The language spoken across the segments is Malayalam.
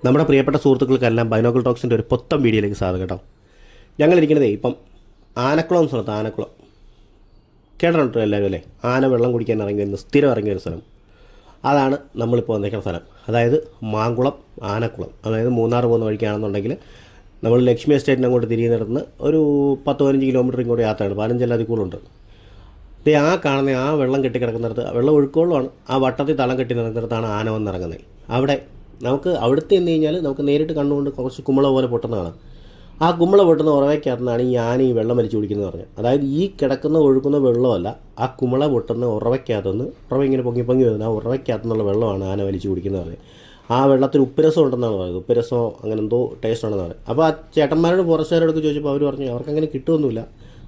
നമ്മുടെ പ്രിയപ്പെട്ട സുഹൃത്തുക്കൾക്കെല്ലാം ബൈനോക്കിൾ ടോക്സിൻ്റെ ഒരു പൊത്തം വീഡിയോയിലേക്ക് സ്വാഗതം കേട്ടോ. ഞങ്ങളിരിക്കുന്നതേ ഇപ്പം ആനക്കുളം എന്ന സ്ഥലത്ത്. ആനക്കുളം കേട്ടിട്ടുണ്ടോ എല്ലാവരും അല്ലേ? ആന വെള്ളം കുടിക്കാൻ ഇറങ്ങി വരുന്ന സ്ഥിരം ഇറങ്ങിയ ഒരു സ്ഥലം. അതാണ് നമ്മളിപ്പോൾ വന്നിരിക്കുന്ന സ്ഥലം. അതായത് മാങ്കുളം ആനക്കുളം. അതായത് മൂന്നാർ പോകുന്ന വഴിക്കാണെന്നുണ്ടെങ്കിൽ നമ്മൾ ലക്ഷ്മി എസ്റ്റേറ്റിന് അങ്ങോട്ട് തിരിയുന്നിടത്തുനിന്ന് ഒരു 10-15 കിലോമീറ്റർ ഇങ്ങോട്ട് യാത്രയാണ്. 15 അതിൽ കൂടുതലുണ്ട്. ഇത് ആ കാണുന്ന ആ വെള്ളം കെട്ടിക്കിടക്കുന്നിടത്ത്, വെള്ളം ഒഴുക്കുള്ളതാണ്, ആ വട്ടത്തിൽ തളം കെട്ടി നിൽക്കുന്നിടത്താണ് ആന വന്നിറങ്ങുന്നത്. അവിടെ നമുക്ക് അവിടുത്തെ എന്ന് കഴിഞ്ഞാൽ നമുക്ക് നേരിട്ട് കണ്ടുകൊണ്ട് കുറച്ച് കുമ്പള പോലെ പൊട്ടുന്നതാണ്. ആ കുമ്പള പൊട്ടുന്ന ഉറവയ്ക്കകത്തുനിന്നാണ് ഈ ആന ഈ വെള്ളം വലിച്ചു കുടിക്കുന്നത് പറഞ്ഞത്. അതായത് ഈ കിടക്കുന്ന ഒഴുകുന്ന വെള്ളമല്ല, ആ കുമ്പള പൊട്ടുന്ന ഉറവയ്ക്കകത്തുനിന്ന്, ഉറവ ഇങ്ങനെ പൊങ്ങി പൊങ്ങി വരുന്നത്, ആ ഉറവയ്ക്കകത്തുനിന്നുള്ള വെള്ളമാണ് ആന വലിച്ചു കുടിക്കുന്നത് പറഞ്ഞത്. ആ വെള്ളത്തിൽ ഉപ്പുരസം ഉണ്ടെന്നാണ് പറയുന്നത്. ഉപ്പുരസമോ അങ്ങനെ എന്തോ ടേസ്റ്റ് ഉണ്ടെന്ന് പറയുന്നത്. അപ്പോൾ ആ ചേട്ടന്മാരോട് ഫോറസ്റ്റുകാരോടൊക്കെ ചോദിച്ചപ്പോൾ അവർ പറഞ്ഞു അവർക്കങ്ങനെ കിട്ടുമൊന്നുമില്ല,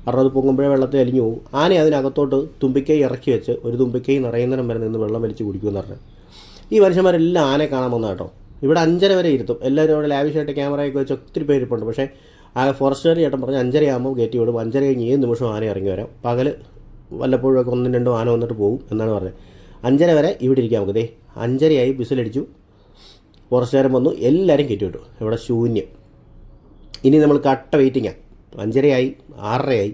കാരണം അത് പൊങ്ങുമ്പോഴേ വെള്ളത്തിൽ അലിഞ്ഞു പോകും. ആന അതിനകത്തോട്ട് തുമ്പിക്കൈ ഇറക്കി വെച്ച് ഒരു തുമ്പിക്കൈ നിറയുന്നതിനും വരെ നിന്ന് വെള്ളം വലിച്ച് കുടിക്കുമെന്ന് പറഞ്ഞു. ഈ മനുഷ്യന്മാരെല്ലാം ആനയെ കാണാൻ വന്ന കേട്ടോ. ഇവിടെ 5:30 വരെ ഇരുത്തും. എല്ലാവരും അവിടെ ലാവിഷായിട്ട് ക്യാമറയൊക്കെ വെച്ച് ഒത്തിരി പേര് ഇരിപ്പുണ്ട്. പക്ഷേ ആ ഫോറസ്റ്റുകാർ ചേട്ടൻ പറഞ്ഞ് 5:30 ആകുമ്പോൾ കയറ്റി വിടും. 5:30 കഴിഞ്ഞ് ഏത് നിമിഷം ആന ഇറങ്ങി വരാം. പകൽ വല്ലപ്പോഴും ഒക്കെ 1-2 ആന വന്നിട്ട് പോകും എന്നാണ് പറഞ്ഞത്. 5:30 വരെ ഇവിടെ ഇരിക്കാം നമുക്ക്. ദേ 5:30 ആയി, ബിസിലടിച്ചു, ഫോറസ്റ്റുകാരൻ വന്നു, എല്ലാവരും കയറ്റി വിട്ടു. ഇവിടെ ശൂന്യം. ഇനി നമ്മൾ കട്ട വെയിറ്റിങ്ങാണ്. 5:30 ആയി, 6:30 ആയി.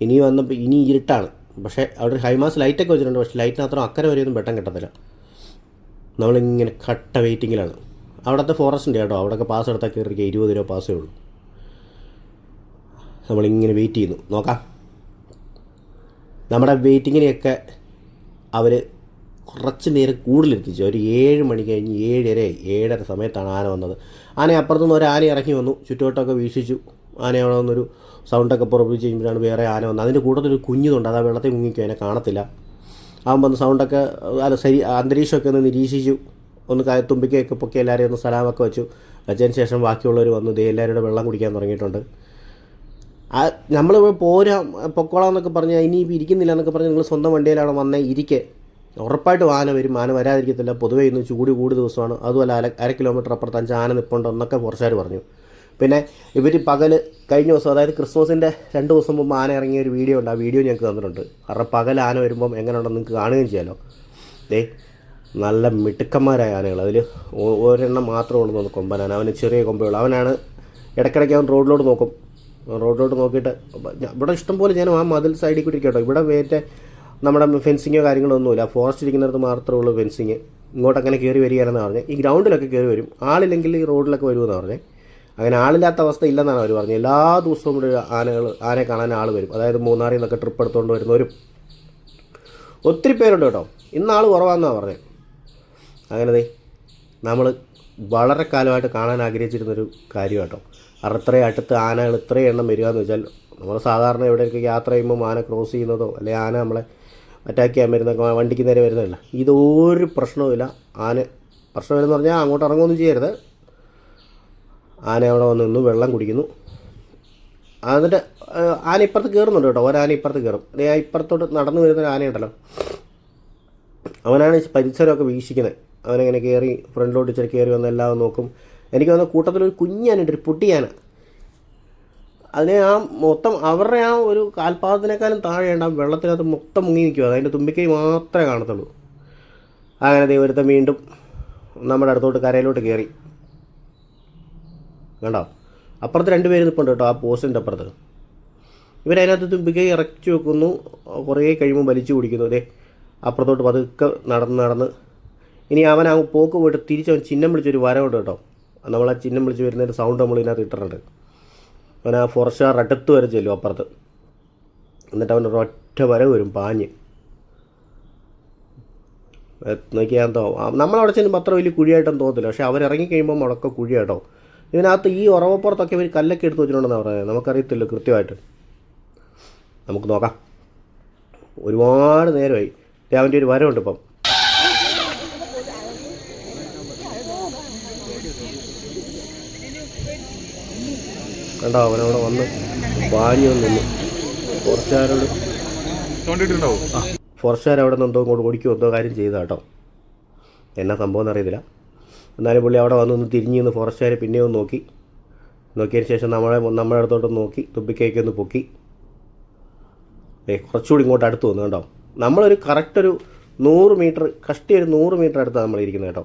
ഇനി വന്നപ്പോൾ ഇനി ഇരുട്ടാണ്. പക്ഷേ അവിടെ ഹൈമാസ് ലൈറ്റൊക്കെ വെച്ചിട്ടുണ്ട്. പക്ഷേ ലൈറ്റിന് അത്ര അക്കരെ വരെയൊന്നും വെട്ടം കിട്ടത്തില്ല. നമ്മളിങ്ങനെ കട്ട വെയിറ്റിങ്ങിലാണ്. അവിടുത്തെ ഫോറസ്റ്റിൻ്റെ കേട്ടോ, അവിടെയൊക്കെ പാസ് എടുത്താൽ കയറിയിരിക്കുക 20 രൂപ പാസ്സേ ഉള്ളൂ. നമ്മളിങ്ങനെ വെയിറ്റ് ചെയ്യുന്നു. നോക്കാം. നമ്മുടെ വെയിറ്റിങ്ങിനെയൊക്കെ അവർ കുറച്ച് നേരം കൂടുതലെത്തിച്ചു. ഒരു 7 മണി കഴിഞ്ഞ് 7:30 സമയത്താണ് ആന വന്നത്. ആന അപ്പുറത്തുനിന്ന് ഒരു ആന ഇറങ്ങി വന്നു, ചുറ്റുവട്ടമൊക്കെ വീക്ഷിച്ചു. ആന അവിടെ വന്നൊരു സൗണ്ടൊക്കെ പുറപ്പിച്ച് കഴിയുമ്പോഴാണ് വേറെ ആന വന്നത്. അതിൻ്റെ കൂട്ടത്തിലൊരു കുഞ്ഞുണ്ട്, അത് ആ വെള്ളത്തിൽ മുങ്ങിക്കും, അതിനെ കാണത്തില്ല. അവൻ വന്ന് സൗണ്ടൊക്കെ അല്ല ശരി അന്തരീക്ഷമൊക്കെ ഒന്ന് നിരീക്ഷിച്ചു, ഒന്ന് തുമ്പിക്കൊക്കെ പൊക്കി എല്ലാവരെയും ഒന്ന് സലാമൊക്കെ വെച്ചതിന് ശേഷം ബാക്കിയുള്ളവർ വന്നു. ദേ എല്ലാവരുടെ വെള്ളം കുടിക്കാൻ തുടങ്ങിയിട്ടുണ്ട്. നമ്മൾ പൊക്കോളാം എന്നൊക്കെ പറഞ്ഞാൽ ഇനിയിപ്പോൾ ഇരിക്കുന്നില്ല എന്നൊക്കെ പറഞ്ഞ് നിങ്ങൾ സ്വന്തം വണ്ടിയിലാണ് വന്നേ ഇരിക്കെ, ഉറപ്പായിട്ടും ആന വരും. ആന വരാതിരിക്കത്തില്ല. പൊതുവേ ഇന്ന് ചൂട് കൂടി ദിവസമാണ്. അതുമല്ല അര കിലോമീറ്റർ അപ്പുറത്ത് 5 ആന നിൽപ്പുണ്ട് എന്നൊക്കെ ഫോറസ്റ്റുകാർ പറഞ്ഞു. പിന്നെ ഇവർ കഴിഞ്ഞ ദിവസം, അതായത് ക്രിസ്മസിൻ്റെ 2 ദിവസം മുമ്പ് ആന ഇറങ്ങിയ ഒരു വീഡിയോ ഉണ്ട്. ആ വീഡിയോ ഞങ്ങൾക്ക് തന്നിട്ടുണ്ട്. കാരണം പകൽ ആന വരുമ്പം എങ്ങനെയുണ്ടെന്ന് നിങ്ങൾക്ക് കാണുകയും ചെയ്യാമല്ലോ. നല്ല മിടുക്കന്മാരായ ആനകൾ. അതിൽ ഒരെണ്ണം മാത്രമേ ഉള്ളൂ തോന്നുന്നു കൊമ്പനാന. അവന് ചെറിയ കൊമ്പുകൾ. അവനാണ് ഇടയ്ക്കിടയ്ക്ക് അവൻ റോഡിലോട്ട് നോക്കും. റോഡിലോട്ട് നോക്കിയിട്ട് ഇവിടെ ഇഷ്ടംപോലെ ജനം ആ മതിൽ സൈഡിൽ കൂടി കേട്ടോ. ഇവിടെ നമ്മുടെ ഫെൻസിങ്ങോ കാര്യങ്ങളോ ഒന്നുമില്ല. ഫോറസ്റ്റ് ഇരിക്കുന്നിടത്ത് മാത്രമേ ഉള്ളൂ ഫെൻസിങ്. ഇങ്ങോട്ടങ്ങനെ കയറി വരികയാണെന്ന് പറഞ്ഞത്. ഈ ഗ്രൗണ്ടിലൊക്കെ കയറി വരും. ആളില്ലെങ്കിൽ ഈ റോഡിലൊക്കെ വരുമെന്ന് പറഞ്ഞത്. അങ്ങനെ ആളില്ലാത്ത അവസ്ഥ ഇല്ലെന്നാണ് അവർ പറഞ്ഞത്. എല്ലാ ദിവസവും ഇവിടെ ആനയെ കാണാൻ ആൾ വരും. അതായത് മൂന്നാറിൽ നിന്നൊക്കെ ട്രിപ്പ് എടുത്തുകൊണ്ട് വരുന്നവരും ഒത്തിരി പേരുണ്ട് കേട്ടോ. ഇന്ന് ആൾ കുറവാണെന്നാണ് പറഞ്ഞത്. അങ്ങനെ നമ്മൾ വളരെ കാലമായിട്ട് കാണാൻ ആഗ്രഹിച്ചിരുന്നൊരു കാര്യം കേട്ടോ. കാരണം ഇത്രയും അടുത്ത് ആനകൾ ഇത്രയും എണ്ണം വരിക എന്ന് വെച്ചാൽ, നമ്മൾ സാധാരണ എവിടെയൊക്കെ യാത്ര ചെയ്യുമ്പോൾ ആന ക്രോസ് ചെയ്യുന്നതോ അല്ലെങ്കിൽ ആന നമ്മളെ അറ്റാക്ക് ചെയ്യാൻ വരുന്ന വണ്ടിക്ക് നേരെ വരുന്നതല്ല. ഇതൊരു പ്രശ്നവുമില്ല. പ്രശ്നമില്ലെന്ന് പറഞ്ഞാൽ അങ്ങോട്ട് ഇറങ്ങുകയൊന്നും ചെയ്യരുത്. ആന അവിടെ വന്ന് നിന്ന് വെള്ളം കുടിക്കുന്നു. എന്നിട്ട് ആന ഇപ്പുറത്ത് കയറുന്നുണ്ട് കേട്ടോ. ഒരാന ഇപ്പുറത്ത് കയറും. ഇപ്പുറത്തോട്ട് നടന്നു വരുന്നൊരു ആനയുണ്ടല്ലോ, അവനാണ് പരിസരമൊക്കെ വീക്ഷിക്കുന്നത്. അവനെങ്ങനെ കയറി ഫ്രണ്ടിലോട്ട് ഇച്ചിരി കയറി വന്ന് എല്ലാം നോക്കും. എനിക്ക് വന്ന കൂട്ടത്തിലൊരു കുഞ്ഞാനുണ്ട്, ഒരു പൊട്ടിയാന. അതിനെ മൊത്തം അവരുടെ ഒരു കാൽപാദത്തിനേക്കാളും താഴെയുണ്ട്. ആ വെള്ളത്തിനകത്ത് മൊത്തം മുങ്ങി നിൽക്കുക. അതിൻ്റെ തുമ്പിക്കൈ മാത്രമേ കാണത്തുള്ളൂ. അങ്ങനെ ഒരുത്തം വീണ്ടും നമ്മുടെ അടുത്തോട്ട് കരയിലോട്ട് കയറി. കണ്ടോ, അപ്പുറത്ത് 2 പേര് നിൽപ്പുണ്ട് കേട്ടോ, ആ പോസ്റ്റിൻ്റെ അപ്പുറത്ത്. ഇവരതിനകത്ത് തുമ്പിക്കൈ ഇറക്കി വെക്കുന്നു. കുറേ കഴിയുമ്പോൾ വലിച്ചു കുടിക്കുന്നു. അപ്പുറത്തോട്ട് പതുക്കെ നടന്ന് ഇനി അവൻ പോക്ക് പോയിട്ട് തിരിച്ചവൻ ചിഹ്നം വിളിച്ചൊരു വരവുണ്ട് കേട്ടോ. നമ്മളാ ചിഹ്നം വിളിച്ച് വരുന്നതിൻ്റെ സൗണ്ട് നമ്മൾ ഇതിനകത്ത് ഇട്ടിട്ടുണ്ട്. അവൻ ആ ഫോറസ്റ്റുകാർ അടുത്ത് വരെ ചെല്ലും അപ്പുറത്ത്. എന്നിട്ട് അവൻ ഒരൊറ്റ വരവ് വരും പാഞ്ഞ്. നോക്കിയാൽ നമ്മളവിടെ ചെല്ലുമ്പോൾ അത്ര വലിയ കുഴിയായിട്ടൊന്നും തോന്നത്തില്ല. പക്ഷേ അവരിറങ്ങി കഴിയുമ്പോൾ മുടക്ക കുഴിയാട്ടോ. ഇതിനകത്ത് ഈ ഉറവപ്പുറത്തൊക്കെ ഇവർ കല്ലൊക്കെ എടുത്ത് വെച്ചിട്ടുണ്ടെന്നാണ് പറയുന്നത്. നമുക്കറിയത്തില്ല കൃത്യമായിട്ട്. നമുക്ക് നോക്കാം. ഒരുപാട് നേരമായി. അവൻ്റെ ഒരു വരവുണ്ട് ഇപ്പം. കണ്ടോ, അവനവിടെ വന്ന് പാഞ്ഞു നിന്നു. ഫോറസ്റ്റുകാർ അവിടെ നിന്ന് എന്തോ ഇങ്ങോട്ട് ഓടിക്കുകയോ എന്തോ കാര്യം ചെയ്താൽ കേട്ടോ. എന്നാ സംഭവം എന്നറിയത്തില്ല. എന്നാലും പുള്ളി അവിടെ വന്നൊന്ന് തിരിഞ്ഞ് നിന്ന് ഫോറസ്റ്റുകാർ പിന്നെയും നോക്കിയതിന് ശേഷം നമ്മുടെ അടുത്തോട്ട് നോക്കി തുമ്പിക്കൈക്ക് ഒന്ന് പൊക്കി. കുറച്ചുകൂടി ഇങ്ങോട്ട് അടുത്ത് വന്നു കേട്ടോ. നമ്മളൊരു കറക്റ്റ് ഒരു 100 മീറ്റർ, കഷ്ടി ഒരു 100 മീറ്റർ അടുത്താണ് നമ്മളിരിക്കുന്നത് കേട്ടോ.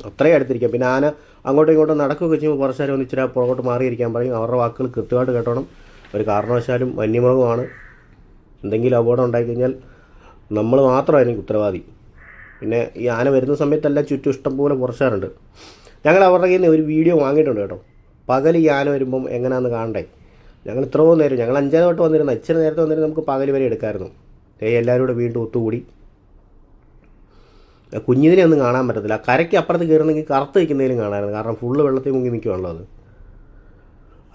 അത്രയും അടുത്തിരിക്കാം. പിന്നെ ആന അങ്ങോട്ടും ഇങ്ങോട്ടും നടക്കുകയൊക്കെ ചെയ്യുമ്പോൾ കുറച്ച് നേരം ഒന്ന് ഇച്ചിരി പുറകോട്ട് മാറിയിരിക്കാൻ പറയും. അവരുടെ വാക്കുകൾ കൃത്യമായിട്ട് കേട്ടോണം. ഒരു കാരണവശാലും വന്യമൃഗമാണ്, എന്തെങ്കിലും അപകടം ഉണ്ടായിക്കഴിഞ്ഞാൽ നമ്മൾ മാത്രമായിരിക്കും ഉത്തരവാദി. പിന്നെ ഈ ആന വരുന്ന സമയത്തെല്ലാം ചുറ്റും ഇഷ്ടംപോലെ പുറച്ചാറുണ്ട്. ഞങ്ങൾ അവരുടെ കയ്യിൽ നിന്ന് ഒരു വീഡിയോ വാങ്ങിയിട്ടുണ്ട് കേട്ടോ. പകൽ ഈ ആന വരുമ്പം എങ്ങനെയാണെന്ന് കാണണ്ടേ. ഞങ്ങൾ ഇത്രയും നേരം, ഞങ്ങൾ 5 വട്ടം വന്നിരുന്ന, ഇച്ചിരി നേരത്തെ വന്നിരുന്ന നമുക്ക് പകൽ വരെ എടുക്കാമായിരുന്നു. എല്ലാവരും കൂടെ വീണ്ടും ഒത്തുകൂടി. കുഞ്ഞിതിനെ ഒന്നും കാണാൻ പറ്റത്തില്ല. കരയ്ക്ക് അപ്പുറത്ത് കയറുന്നെങ്കിൽ കറുത്ത് നിൽക്കുന്നതിലും കാണാമായിരുന്നു, കാരണം ഫുള്ള് വെള്ളത്തിൽ മുങ്ങി നിൽക്കുവാണല്ലോ. അത്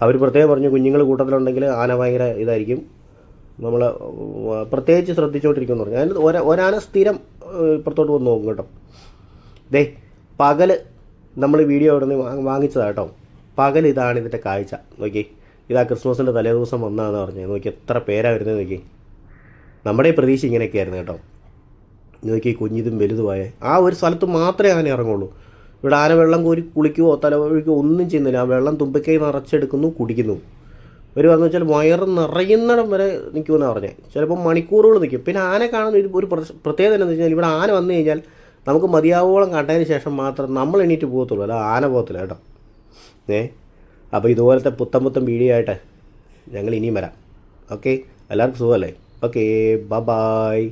അവർ പ്രത്യേകം പറഞ്ഞു, കുഞ്ഞുങ്ങൾ കൂട്ടത്തിലുണ്ടെങ്കിൽ ആന ഭയങ്കര ഇതായിരിക്കും, നമ്മൾ പ്രത്യേകിച്ച് ശ്രദ്ധിച്ചുകൊണ്ടിരിക്കുമെന്ന് പറഞ്ഞു. അതിന് ഒരാന സ്ഥിരം ഇപ്പുറത്തോട്ട് വന്ന് നോക്കും കേട്ടോ. പകൽ നമ്മൾ വീഡിയോ അവിടെ നിന്ന് വാങ്ങിച്ചതാണ് കേട്ടോ. പകൽ ഇതാണ് ഇതിൻ്റെ കാഴ്ച. നോക്കി, ഇതാ ക്രിസ്മസിൻ്റെ തലേദിവസം വന്നതാണെന്ന് പറഞ്ഞത്. നോക്കി എത്ര പേരാണ് വരുന്നത് നോക്കി. നമ്മുടെ പ്രതീക്ഷ ഇങ്ങനെയൊക്കെയായിരുന്നു കേട്ടോ. നോക്കി കുഞ്ഞിതും വലുതുമായ ആ ഒരു സ്ഥലത്ത് മാത്രമേ ആന ഇറങ്ങുള്ളൂ. ഇവിടെ ആന വെള്ളം കോരി കുളിക്കുകയോ തലവഴിക്കുകയോ ഒന്നും ചെയ്യുന്നില്ല. ആ വെള്ളം തുമ്പിക്കൈ നിറച്ചെടുക്കുന്നു, കുടിക്കുന്നു. ഒരു പറഞ്ഞു വെച്ചാൽ വയറ് നിറയുന്നിടം വരെ നിൽക്കുമെന്നാണ് പറഞ്ഞത്. ചിലപ്പോൾ മണിക്കൂറുകൾ നിൽക്കും. പിന്നെ ആന കാണുന്ന ഒരു പ്രത്യേകത എന്താണെന്ന് വെച്ചാൽ, ഇവിടെ ആന വന്നു കഴിഞ്ഞാൽ നമുക്ക് മതിയാവോളം കണ്ടതിന് ശേഷം മാത്രം നമ്മൾ എണീറ്റ് പോകത്തുള്ളൂ, അല്ല ആന പോകത്തില്ല കേട്ടോ. അപ്പോൾ ഇതുപോലത്തെ പുത്തൻ വീഡിയോ ആയിട്ട് ഞങ്ങൾ ഇനിയും വരാം. ഓക്കെ, എല്ലാവർക്കും സുഖമല്ലേ? Okay, by.